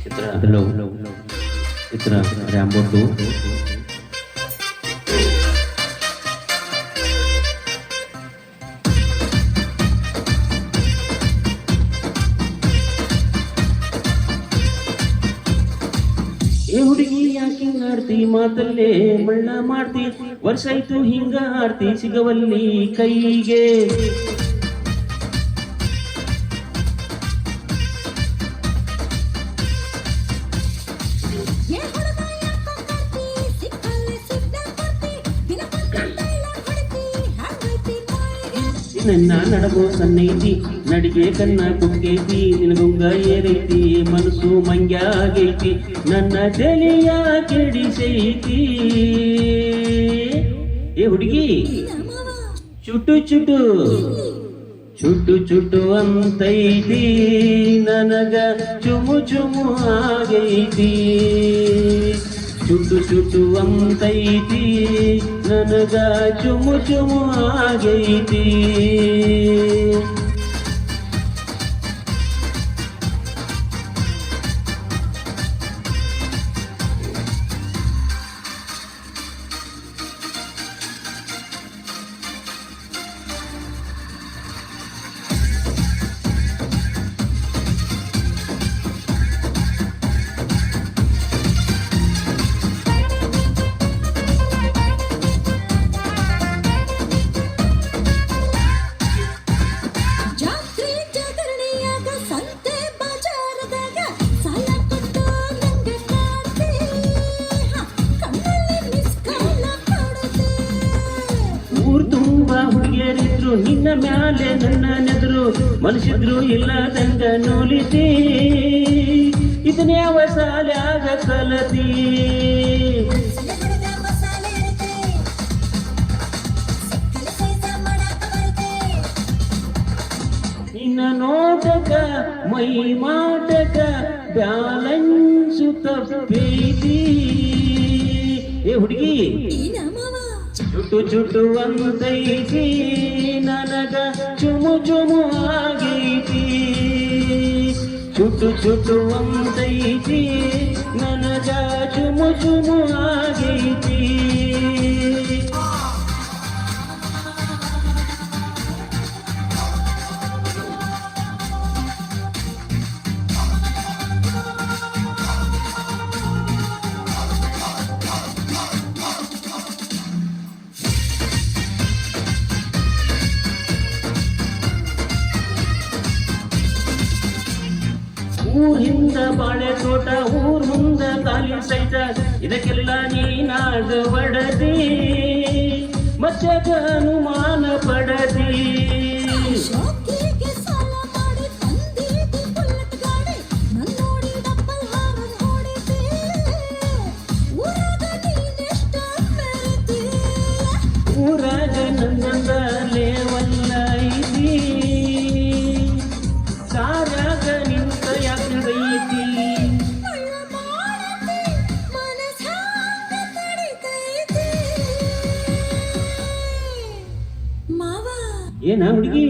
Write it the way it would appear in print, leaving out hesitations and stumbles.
ಚಿತ್ರ ರ್ಯಾಂಬೋಟು ಏ ಹುಡುಗಿ ಯಾಕೆ ಹಿಂಗಾಡ್ತಿ ಮಾತಲ್ಲೇ ಮಳ್ಳ ಮಾಡ್ತಿ ವರ್ಷ ಆಯ್ತು ಹಿಂಗ ಆಡ್ತಿ ಸಿಗವಲ್ಲಿ ಕೈಗೆ ನನ್ನ ನಡಗೋ ಸನ್ನೈತಿ ನಡಿಗೆ ಕನ್ನ ಕುಕ್ಕೈತಿ ನಿನಗುಂಗ ಏರೈತಿ ಮನಸ್ಸು ಮಂಗ್ಯಾಗೈತಿ ನನ್ನ ತಲೆಯ ಕೆಡಿಸೈತಿ ಏ ಹುಡುಗಿ ಚುಟು ಚುಟು ಚುಟು ಚುಟು ಅಂತೈತಿ ನನಗ ಚುಮು ಚುಮು ಆಗೈತಿ ಚುಟು ಚುಟು ಅಂತೈತಿ ನನಗ ಚುಮು ಚುಮು ಆಗೈತಿ ತುಂಬಾ ಹುಡುಗಿಯರಿದ್ರು ನಿನ್ನ ಮ್ಯಾಲೆ ನನ್ನ ನೆದರು ಮನಸ್ಸಿದ್ರು ಇಲ್ಲದಂಗ ನೋಲಿತಿ ಇದನ್ನ ಯಾವ ಸಾಲ್ಯಾಗ ಕಲತಿ ನಿನ್ನ ನೋಟಕ ಮೈ ಮಾಟಕ ಬ್ಯಾಲೆನ್ಸು ತಪ್ಪೈತಿ ಏ ಹುಡುಗಿ ಚುಟು ಚುಟು ಅಂತೈತಿ ನನಗ ಚುಮು ಚುಮು ಆಗೈತಿ ಚುಟು ಚುಟು ಅಂತೈತಿ ನನಗ ಚುಮು ಚುಮು ಆಗೈತಿ ಊರಿಂದ ಬಾಳೆ ತೋಟ ಊರ್ ಮುಂದ ತಾಲಿ ಸೈಟ ಇದಕ್ಕೆಲ್ಲ ನೀನಾಗ ಒಡದಿ ಮಚ್ಚಗ ಅನುಮಾನ ಪಡದಿ ಊರಾಗ ನಂದ ಲೇವಲ್ಲ ಐತಿ ಸಾರಾಗ ನಿಂತ ಯಾಕೈತಿ ಏನ ಹುಡುಗಿ